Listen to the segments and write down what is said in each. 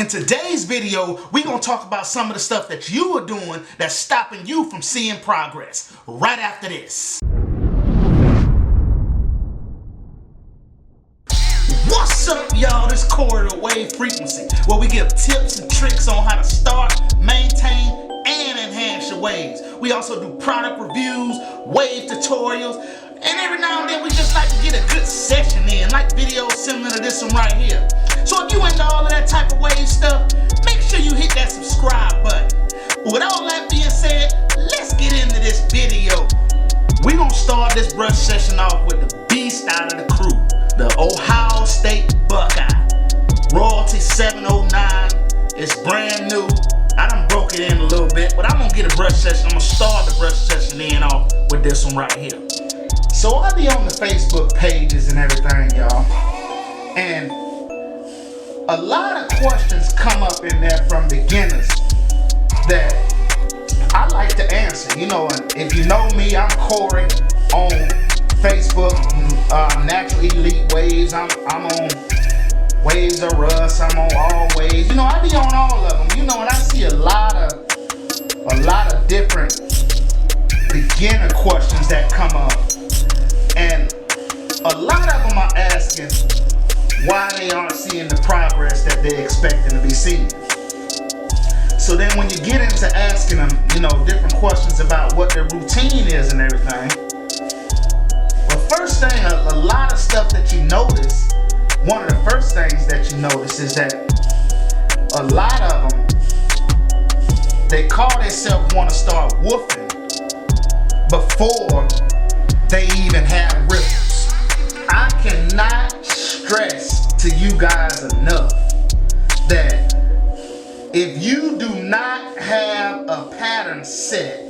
In today's video, we're going to talk about some of the stuff that you are doing that's stopping you from seeing progress. Right after this. What's up, y'all? This Corridor Wave Frequency, where we give tips and tricks on how to start, maintain, and enhance your waves. We also do product reviews, wave tutorials, and every now and then we just like to get a good session in, like videos similar to this one right here. So if you into all of that type of wave stuff, make sure you hit that subscribe button. With all that being said, let's get into this video. We're going to start this brush session off with the beast out of the crew, the Ohio State Buckeye. Royalty 709. It's brand new. I done broke it in a little bit, but I'm going to get a brush session. I'm going to start the brush session in off with this one right here. So I'll be on the Facebook pages and everything, y'all. And a lot of questions come up in there from beginners that I like to answer. You know, if you know me, I'm Corey on Facebook, Natural Elite Waves. I'm on Waves of Russ. I'm on All Waves. You know, I be on all of them. You know, and I see a lot of different beginner questions that come up. And a lot of them are asking why they aren't seeing the progress that they're expecting to be seeing. So then when you get into asking them, you know, different questions about what their routine is and everything, well, first thing, a lot of stuff that you notice, one of the first things that you notice is that a lot of them, they call themselves want to start woofing before they even have ripples. I cannot stress to you guys enough that if you do not have a pattern set,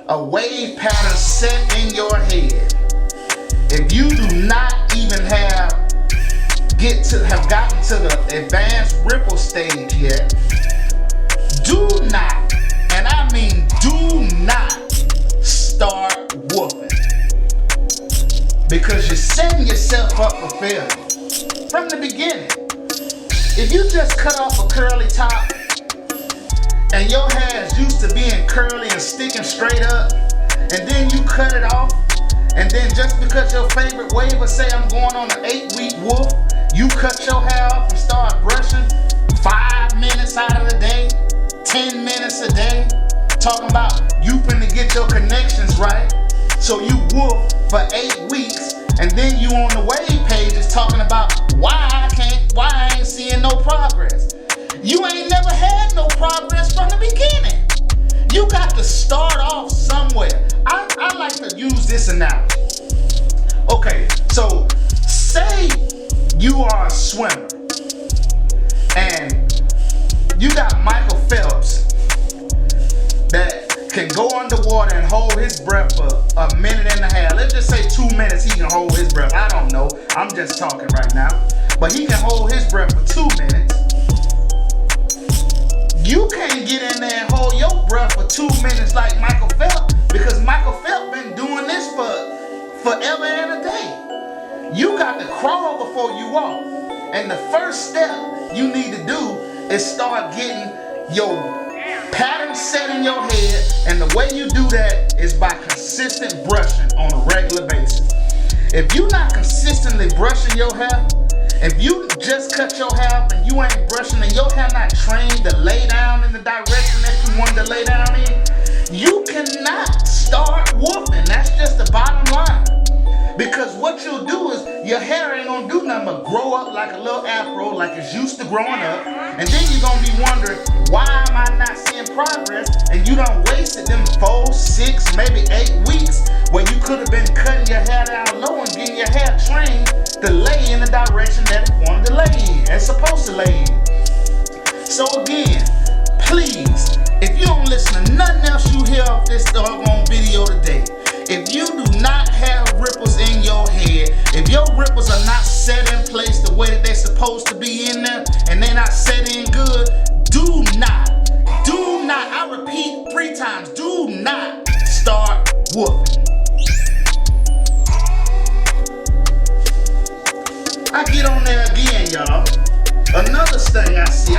a wave pattern set in your head, if you do not even have gotten to the advanced ripple stage yet, do not, and I mean do not, start whooping. Because you're setting yourself up for failure from the beginning. If you just cut off a curly top and your hair is used to being curly and sticking straight up, and then you cut it off, and then just because your favorite waver say I'm going on an 8-week woof, you cut your hair off and start brushing 5 minutes out of the day, 10 minutes a day, talking about you finna get your connections right, so you woof for 8 weeks, and then you on the wave pages talking about why I ain't seeing no progress. You ain't never had no progress from the beginning. You got to start off somewhere. I like to use this analogy. Okay, so say you are a swimmer and you got Michael Phelps that can go underwater and hold his breath for a minute and a half. Let's just say 2 minutes he can hold his breath. I don't know. I'm just talking right now. But he can hold his breath for 2 minutes. You can't get in there and hold your breath for 2 minutes like Michael Phelps, because Michael Phelps been doing this for forever and a day. You got to crawl before you walk. And the first step you need to do is start getting your pattern set in your head, and the way you do that is by consistent brushing on a regular basis. If you're not consistently brushing your hair, if you just cut your hair and you ain't brushing and your hair not trained to lay down in the direction that you want to lay down in, you cannot start woofing. That's just the bottom line. Because what you'll do is your hair ain't gonna do nothing but grow up like a little afro, like it's used to growing up, and then you're gonna be wondering, why am I not seeing progress? And you done wasted them 4, 6, maybe 8 weeks where you could have been cutting your hair down low and getting your hair trained to lay in the direction that it wanted to lay in, it's supposed to lay in. So again, please, if you don't listen to nothing else you hear off this doggone video today, if you do not have ripples in your head, if your ripples are not set in place the way that they're supposed to be in there, and they're not set in good, do not, I repeat 3 times, do not start woofing. I get on there again, y'all. Another thing I see,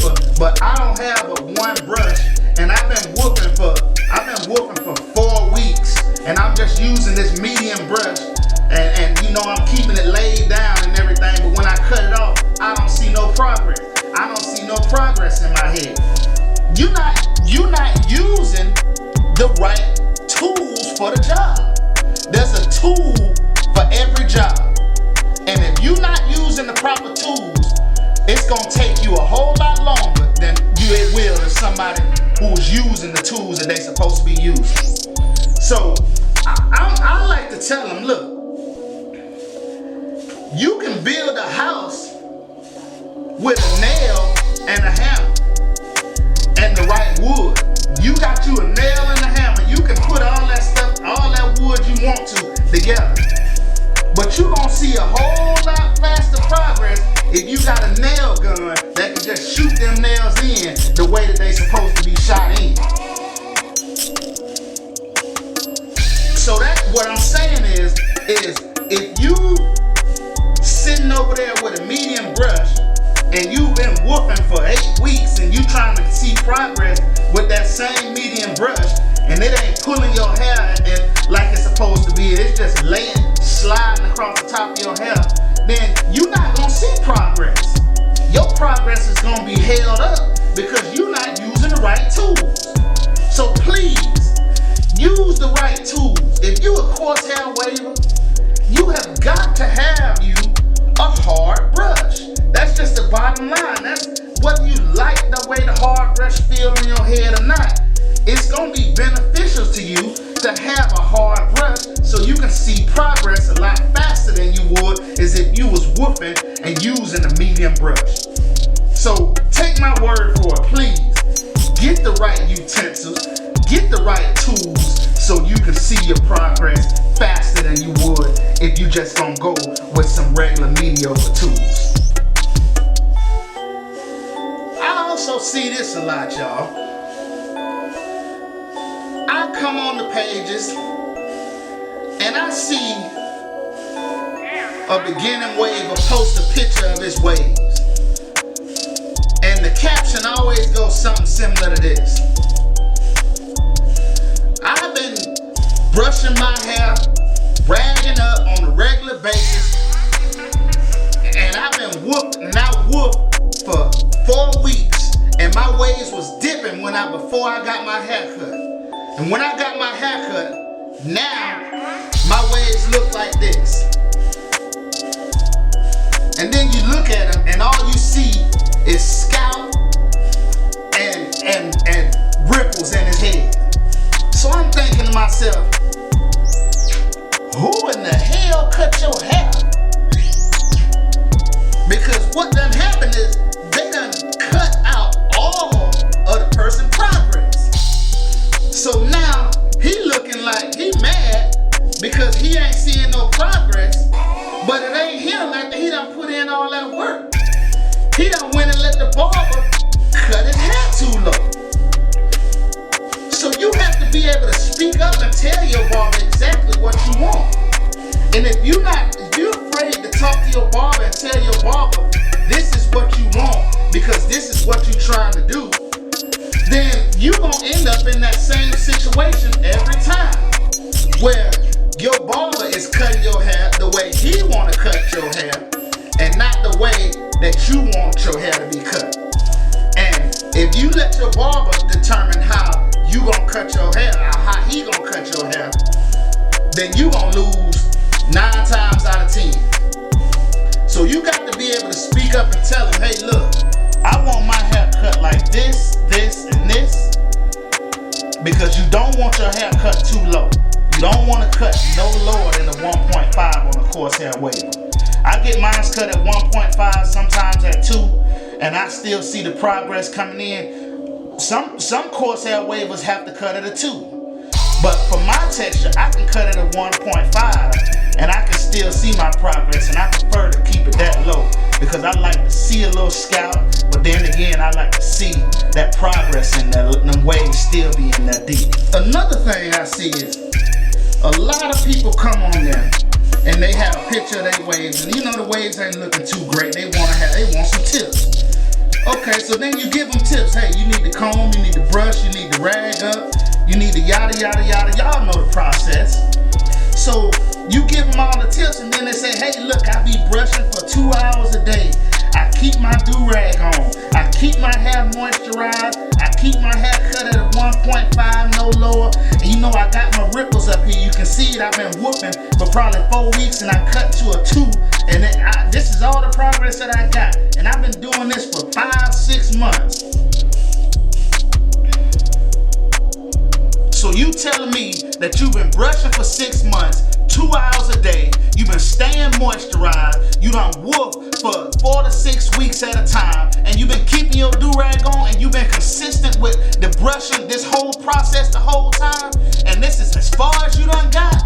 paper, but I don't have but one brush, and I've been whooping for 4 weeks, and I'm just using this medium brush, and you know I'm keeping it laid down and everything, but when I cut it off, I don't see no progress. I don't see no progress in my head. You're not using the right tools for the job. There's a tool for every job. And if you're not using the proper tools, it's gonna take you a whole lot longer than it will if somebody who's using the tools that they're supposed to be using. So I like to tell them, look, you can build a house with a nail and a hammer and the right wood. You got you a nail and a hammer. You can put all that stuff, all that wood you want to together. But you're gonna see a whole lot faster progress if you got a nail gun that can just shoot them nails in the way that they supposed to be shot in. So that's what I'm saying is if you sitting over there with a medium brush and you've been whooping for 8 weeks and you trying to see progress with that same medium brush and it ain't pulling your hair like it's supposed to be, it's just sliding across the top of your hair, then you're not gonna see progress. Your progress is gonna be held up because you're not using the right tools. So please, use the right tools. If you a coarsehair waver, you have got to have you a hard brush. That's just the bottom line. That's whether you like the way the hard brush feel in your head or not. It's gonna be beneficial to you to have a hard brush so you can see progress a lot faster than you would as if you was whooping and using a medium brush. So take my word for it, please. Get the right utensils, get the right tools so you can see your progress faster than you would if you just gonna go with some regular mediocre tools. I also see this a lot, y'all. I come on the pages and I see a beginning waver post a picture of his waves. And the caption always goes something similar to this. I've been brushing my hair, ragging up on a regular basis, and I've been whooped for 4 weeks, and my waves was dipping before I got my hair cut. And when I got my hair cut, now my waves look like this. And then you look at them and all you see is scalp and ripples in his head. So I'm thinking to myself, who in the hell cut your hair? Because what done happened is they done cut out all of the person's progress. So now he looking like he mad because he ain't seeing no progress, but it ain't him after he done put in all that work. He done went and let the barber cut his hair too low. So you have to be able to speak up and tell your barber exactly what you want. And if you're afraid to talk to your barber and tell your barber this is what you want because this is what you're trying to do, then you're gonna end up in that same situation every time where your barber is cutting your hair the way he wanna cut your hair and not the way that you want your hair to be cut. And if you let your barber determine how you gonna cut your hair or how he gonna cut your hair, then you gonna lose 9 times out of 10. So you got to be able to speak up and tell him, hey look, I want my hair cut like this, this, and this, because you don't want your hair cut too low. You don't want to cut no lower than a 1.5 on a coarsehair waver. I get mine cut at 1.5, sometimes at 2, and I still see the progress coming in. Some coarsehair wavers have to cut at a 2. But for my texture, I can cut it at 1.5 and I can still see my progress, and I prefer to keep it that low because I like to see a little scalp, but then again, I like to see that progress in there, them waves still being that deep. Another thing I see is a lot of people come on there and they have a picture of their waves, and you know the waves ain't looking too great. They want some tips. Okay, so then you give them tips. Hey, you need to comb, you need to brush, you need to rag up, you need to yada yada yada. Y'all know the process. So you give them all the tips, and then they say, hey, look, I be brushing for 2 hours a day. I keep my do-rag on. I keep my hair moisturized. I keep my hair cut at a 1.5, no lower. And you know I got my ripples up here. You can see it. I've been whooping for probably 4 weeks, and I cut to a 2. And then this is all the progress that I got. And I've been doing this for 5-6 months. So you telling me that you've been brushing for 6 months, 2 hours a day, you've been staying moisturized, you done whoop for 4 to 6 weeks at a time, and you've been keeping your do-rag on, and you've been consistent with the brushing this whole process the whole time, and this is as far as you done got?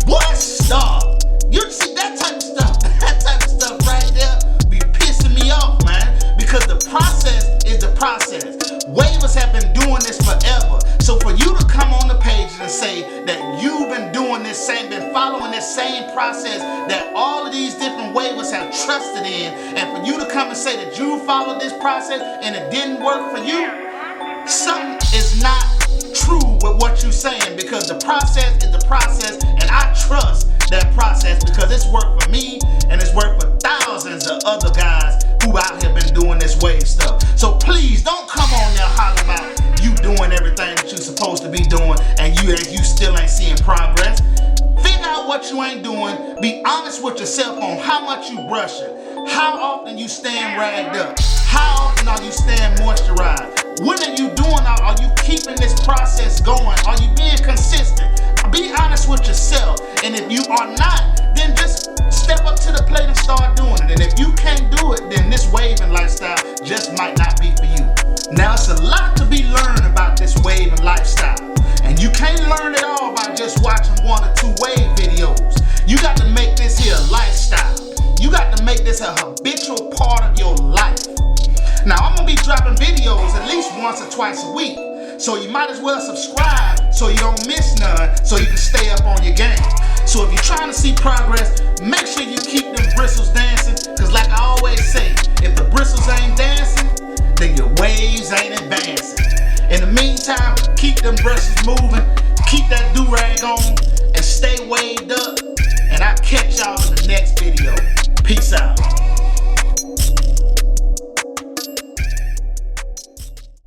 What? Stop. You see that type of stuff right there be pissing me off, man, because the process is the process. Waivers have been doing this forever. So for you to come on the page and say that you've been doing this been following this same process that all of these different waivers have trusted in, and for you to come and say that you followed this process and it didn't work for you, something is not true with what you're saying, because the process is the process, and I trust that process because it's worked for me and it's worked for thousands of other guys who out here been doing this wave stuff. So please don't come on there holler about you doing everything that you're supposed to be doing and you still ain't seeing progress. Figure out what you ain't doing. Be honest with yourself on how much you brushing, how often you staying ragged up, how often are you staying moisturized. What are you doing? Are you keeping this process going? Are you being consistent? Be honest with yourself. And if you are not, then just step up to the plate and start doing it. And if you can't do it, then this waving lifestyle just might not be for you. Now, it's a lot to be learned about this waving lifestyle. And you can't learn it all by just watching 1 or 2 wave videos. You got to make this here a lifestyle. You got to make this a habitual part of your life. Now, I'm going to be dropping videos at least once or twice a week. So you might as well subscribe so you don't miss none, so you can stay up on your game. So if you're trying to see progress, make sure you keep them bristles dancing, because like I always say, if the bristles ain't dancing, then your waves ain't advancing. In the meantime, keep them brushes moving, keep that do-rag on, and stay waved up, and I'll catch y'all in the next video. Peace out.